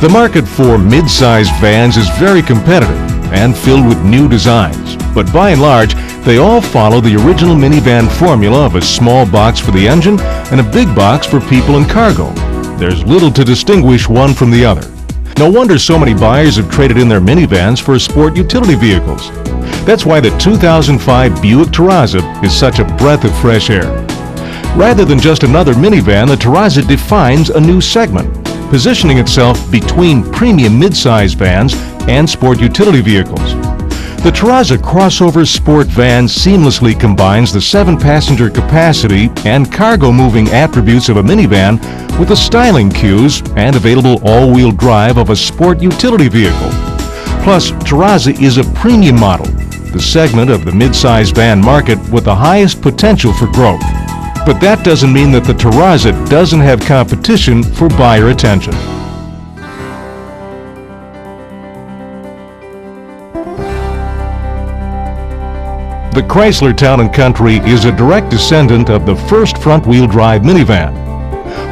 The market for mid-size vans is very competitive and filled with new designs, but by and large, they all follow the original minivan formula of a small box for the engine and a big box for people and cargo. There's little to distinguish one from the other. No wonder so many buyers have traded in their minivans for sport utility vehicles. That's why the 2005 Buick Terraza is such a breath of fresh air. Rather than just another minivan, the Terraza defines a new segment, positioning itself between premium midsize vans and sport utility vehicles. The Terraza crossover sport van seamlessly combines the 7-passenger capacity and cargo-moving attributes of a minivan with the styling cues and available all-wheel drive of a sport utility vehicle. Plus, Terraza is a premium model, the segment of the midsize van market with the highest potential for growth. But that doesn't mean that the Terraza doesn't have competition for buyer attention. The Chrysler Town Country is a direct descendant of the first front-wheel drive minivan.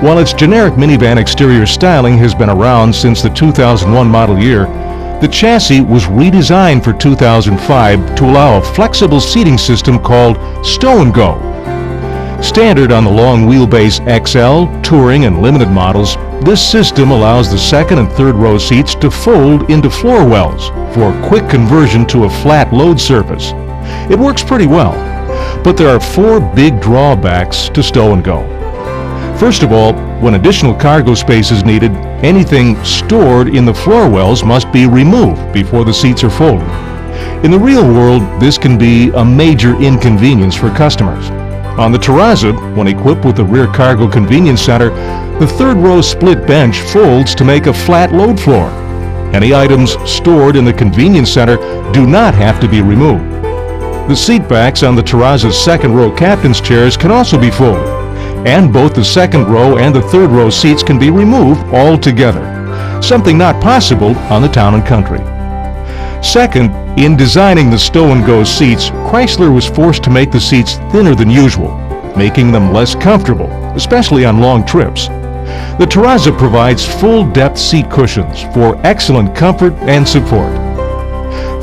While its generic minivan exterior styling has been around since the 2001 model year, the chassis was redesigned for 2005 to allow a flexible seating system called Stow and Go. Standard on the long wheelbase XL, Touring, and Limited models, this system allows the second and third row seats to fold into floor wells for quick conversion to a flat load surface. It works pretty well, but there are 4 big drawbacks to Stow and Go. First of all, when additional cargo space is needed, anything stored in the floor wells must be removed before the seats are folded. In the real world, this can be a major inconvenience for customers. On the Terraza, when equipped with the rear cargo convenience center, the third row split bench folds to make a flat load floor. Any items stored in the convenience center do not have to be removed. The seat backs on the Terraza's second row captain's chairs can also be folded, and both the second row and the third row seats can be removed altogether, something not possible on the Town & Country. Second, in designing the Stow and Go seats, Chrysler was forced to make the seats thinner than usual, making them less comfortable, especially on long trips. The Terraza provides full-depth seat cushions for excellent comfort and support.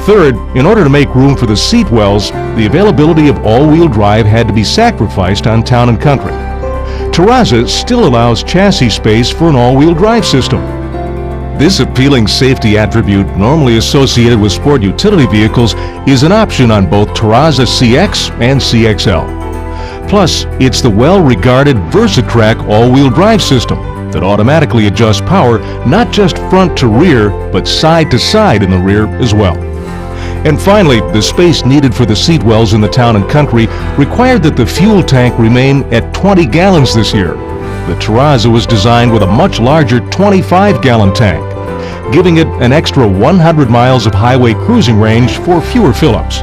Third, in order to make room for the seat wells, the availability of all-wheel drive had to be sacrificed on Town & Country. Terraza still allows chassis space for an all-wheel drive system. This appealing safety attribute, normally associated with sport utility vehicles, is an option on both Terraza CX and CXL. Plus, it's the well-regarded VersaTrack all-wheel drive system that automatically adjusts power not just front to rear, but side to side in the rear as well. And finally, the space needed for the seat wells in the Town & Country required that the fuel tank remain at 20 gallons this year. The Terraza was designed with a much larger 25-gallon tank, giving it an extra 100 miles of highway cruising range for fewer fill-ups.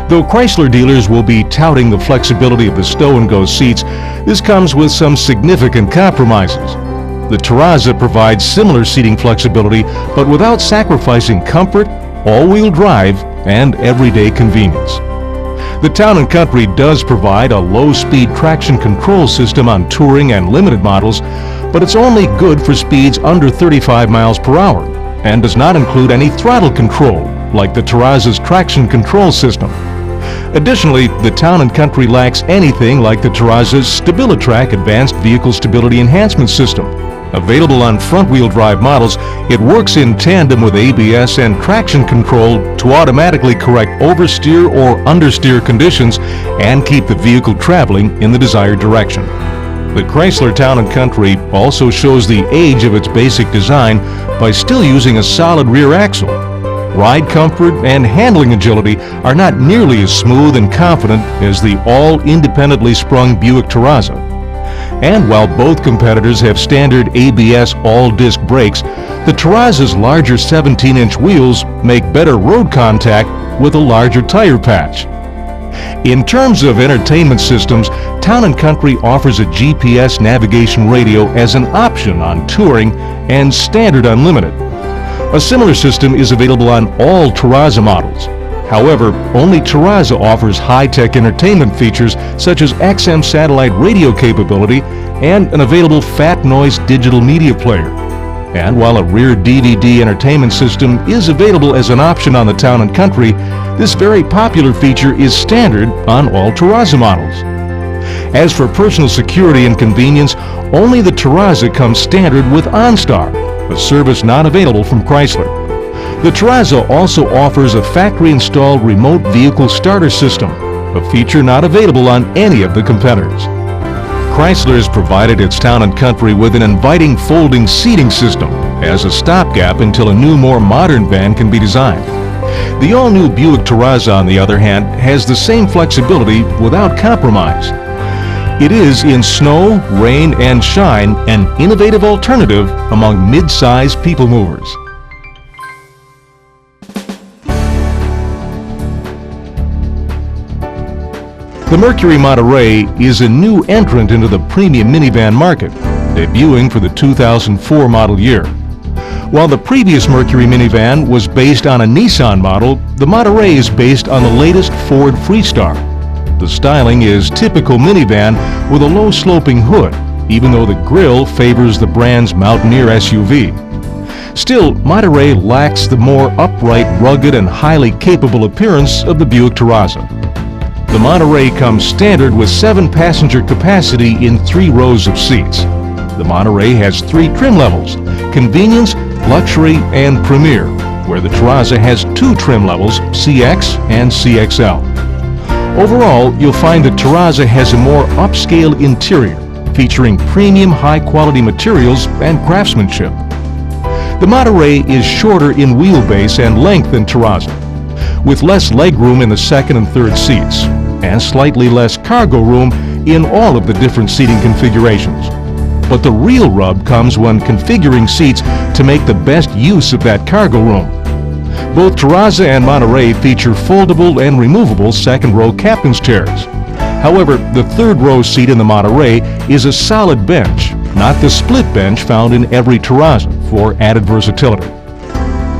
Though Chrysler dealers will be touting the flexibility of the Stow and Go seats, this comes with some significant compromises. The Terraza provides similar seating flexibility, but without sacrificing comfort, all-wheel drive, and everyday convenience. The Town & Country does provide a low-speed traction control system on Touring and Limited models, but it's only good for speeds under 35 miles per hour and does not include any throttle control like the Terraza's traction control system. Additionally, the Town & Country lacks anything like the Terraza's StabiliTrak Advanced Vehicle Stability Enhancement System. Available on front-wheel drive models, it works in tandem with ABS and traction control to automatically correct oversteer or understeer conditions and keep the vehicle traveling in the desired direction. The Chrysler Town & Country also shows the age of its basic design by still using a solid rear axle. Ride comfort and handling agility are not nearly as smooth and confident as the all-independently sprung Buick Terraza. And while both competitors have standard ABS all-disc brakes, the Terraza's larger 17-inch wheels make better road contact with a larger tire patch. In terms of entertainment systems, Town & Country offers a GPS navigation radio as an option on Touring and Standard Unlimited. A similar system is available on all Terraza models. However, only Terraza offers high-tech entertainment features such as XM satellite radio capability and an available fat noise digital media player. And while a rear DVD entertainment system is available as an option on the Town & Country, this very popular feature is standard on all Terraza models. As for personal security and convenience, only the Terraza comes standard with OnStar, a service not available from Chrysler. The Terraza also offers a factory-installed remote vehicle starter system, a feature not available on any of the competitors. Chrysler has provided its Town & Country with an inviting folding seating system as a stopgap until a new, more modern van can be designed. The all-new Buick Terraza, on the other hand, has the same flexibility without compromise. It is, in snow, rain, and shine, an innovative alternative among mid-size people movers. The Mercury Monterey is a new entrant into the premium minivan market, debuting for the 2004 model year. While the previous Mercury minivan was based on a Nissan model, the Monterey is based on the latest Ford Freestar. The styling is typical minivan with a low-sloping hood, even though the grille favors the brand's Mountaineer SUV. Still, Monterey lacks the more upright, rugged, and highly capable appearance of the Buick Terraza. The Monterey comes standard with 7 passenger capacity in 3 rows of seats. The Monterey has 3 trim levels: Convenience, Luxury, and Premier, where the Terraza has 2 trim levels, CX and CXL. Overall, you'll find the Terraza has a more upscale interior, featuring premium high-quality materials and craftsmanship. The Monterey is shorter in wheelbase and length than Terraza, with less legroom in the second and third seats, and slightly less cargo room in all of the different seating configurations. But the real rub comes when configuring seats to make the best use of that cargo room. Both Terraza and Monterey feature foldable and removable second-row captain's chairs. However, the third-row seat in the Monterey is a solid bench, not the split bench found in every Terraza, for added versatility.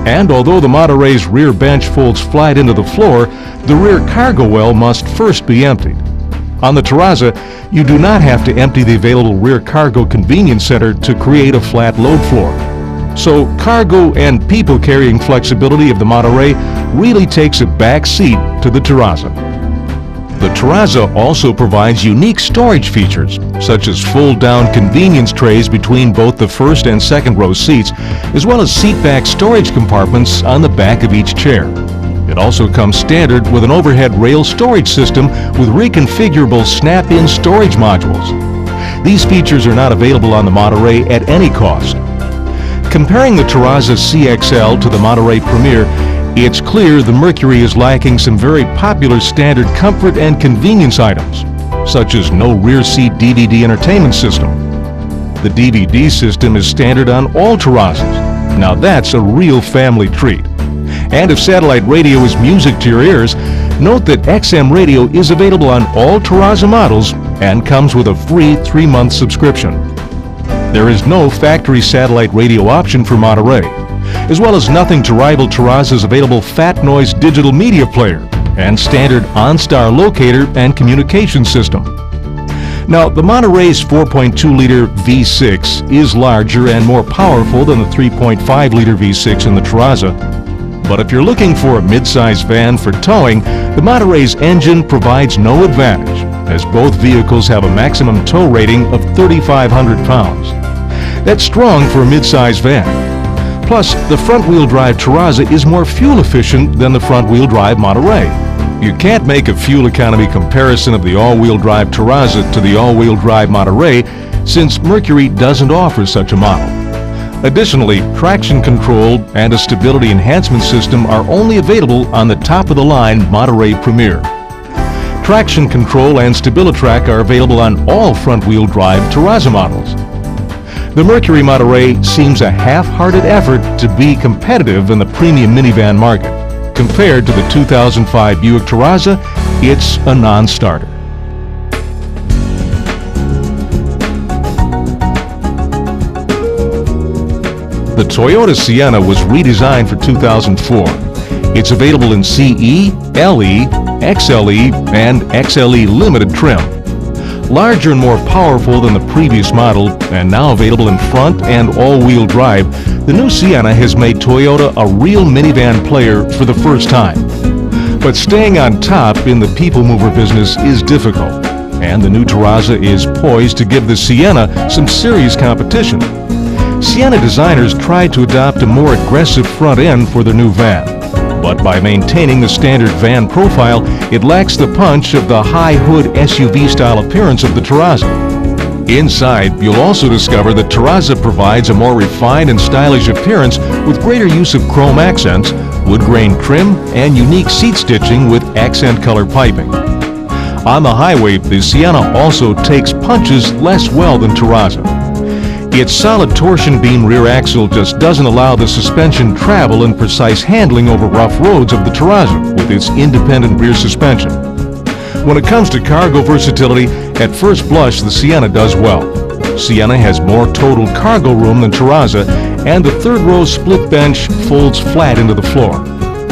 And although the Monterey's rear bench folds flat into the floor, the rear cargo well must first be emptied. On the Terraza, you do not have to empty the available rear cargo convenience center to create a flat load floor. So cargo and people-carrying flexibility of the Monterey really takes a back seat to the Terraza. The Terraza also provides unique storage features, such as fold-down convenience trays between both the first and second row seats, as well as seat-back storage compartments on the back of each chair. It also comes standard with an overhead rail storage system with reconfigurable snap-in storage modules. These features are not available on the Monterey at any cost. Comparing the Terraza CXL to the Monterey Premier, it's clear the Mercury is lacking some very popular standard comfort and convenience items, such as no rear seat DVD entertainment system. The DVD system is standard on all Terrazas. Now that's a real family treat. And if satellite radio is music to your ears, note that XM radio is available on all Terraza models and comes with a free 3-month subscription. There is no factory satellite radio option for Monterey, as well as nothing to rival Terraza's available fat noise digital media player and standard OnStar locator and communication system. Now, the Monterey's 4.2-liter V6 is larger and more powerful than the 3.5-liter V6 in the Terraza. But if you're looking for a mid-size van for towing, the Monterey's engine provides no advantage, as both vehicles have a maximum tow rating of 3,500 pounds. That's strong for a mid-size van. Plus, the front-wheel drive Terraza is more fuel efficient than the front-wheel drive Monterey. You can't make a fuel economy comparison of the all-wheel drive Terraza to the all-wheel drive Monterey, since Mercury doesn't offer such a model. Additionally, traction control and a stability enhancement system are only available on the top-of-the-line Monterey Premier. Traction control and StabiliTrak are available on all front-wheel drive Terraza models. The Mercury Monterey seems a half-hearted effort to be competitive in the premium minivan market. Compared to the 2005 Buick Terraza, it's a non-starter. The Toyota Sienna was redesigned for 2004. It's available in CE, LE, XLE, and XLE Limited trim. Larger and more powerful than the previous model, and now available in front and all-wheel drive, the new Sienna has made Toyota a real minivan player for the first time. But staying on top in the people mover business is difficult, and the new Terraza is poised to give the Sienna some serious competition. Sienna designers tried to adopt a more aggressive front end for their new van, but by maintaining the standard van profile, it lacks the punch of the high hood SUV-style appearance of the Terraza. Inside, you'll also discover that Terraza provides a more refined and stylish appearance with greater use of chrome accents, wood grain trim, and unique seat stitching with accent color piping. On the highway, the Sienna also takes punches less well than Terraza. Its solid torsion beam rear axle just doesn't allow the suspension travel and precise handling over rough roads of the Terraza with its independent rear suspension. When it comes to cargo versatility, at first blush the Sienna does well. Sienna has more total cargo room than Terraza, and the third row split bench folds flat into the floor.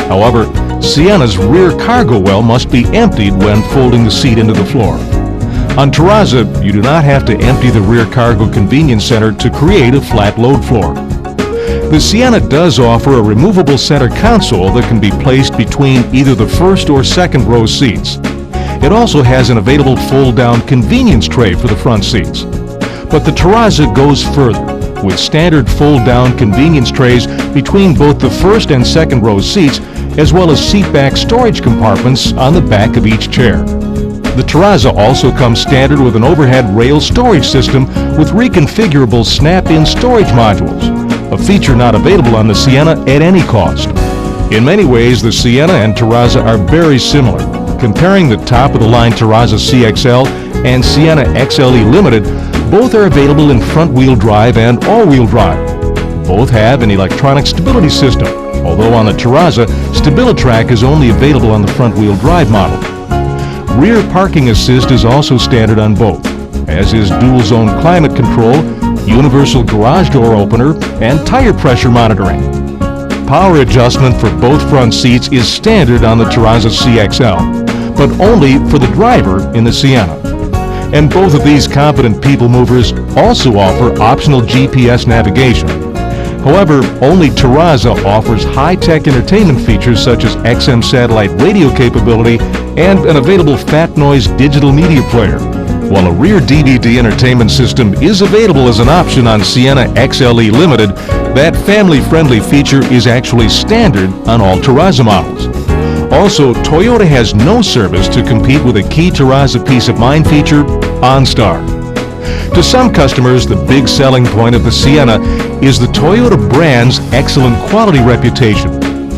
However, Sienna's rear cargo well must be emptied when folding the seat into the floor. On Terraza, you do not have to empty the rear cargo convenience center to create a flat load floor. The Sienna does offer a removable center console that can be placed between either the first or second row seats. It also has an available fold-down convenience tray for the front seats. But the Terraza goes further, with standard fold-down convenience trays between both the first and second row seats, as well as seat-back storage compartments on the back of each chair. The Terraza also comes standard with an overhead rail storage system with reconfigurable snap-in storage modules, a feature not available on the Sienna at any cost. In many ways, the Sienna and Terraza are very similar. Comparing the top-of-the-line Terraza CXL and Sienna XLE Limited, both are available in front-wheel drive and all-wheel drive. Both have an electronic stability system, although on the Terraza, StabiliTrak is only available on the front-wheel drive model. Rear parking assist is also standard on both, as is dual-zone climate control, universal garage door opener, and tire pressure monitoring. Power adjustment for both front seats is standard on the Terraza CXL, but only for the driver in the Sienna. And both of these competent people movers also offer optional GPS navigation. However, only Terraza offers high-tech entertainment features such as XM satellite radio capability and an available fat noise digital media player. While a rear DVD entertainment system is available as an option on Sienna XLE Limited, that family-friendly feature is actually standard on all Terraza models. Also, Toyota has no service to compete with a key Terraza peace of mind feature, OnStar. To some customers, the big selling point of the Sienna is the Toyota brand's excellent quality reputation.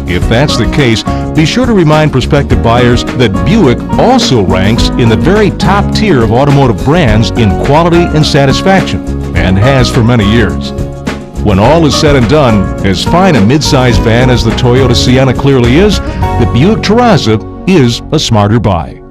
If that's the case, be sure to remind prospective buyers that Buick also ranks in the very top tier of automotive brands in quality and satisfaction, and has for many years. When all is said and done, as fine a midsize van as the Toyota Sienna clearly is, the Buick Terraza is a smarter buy.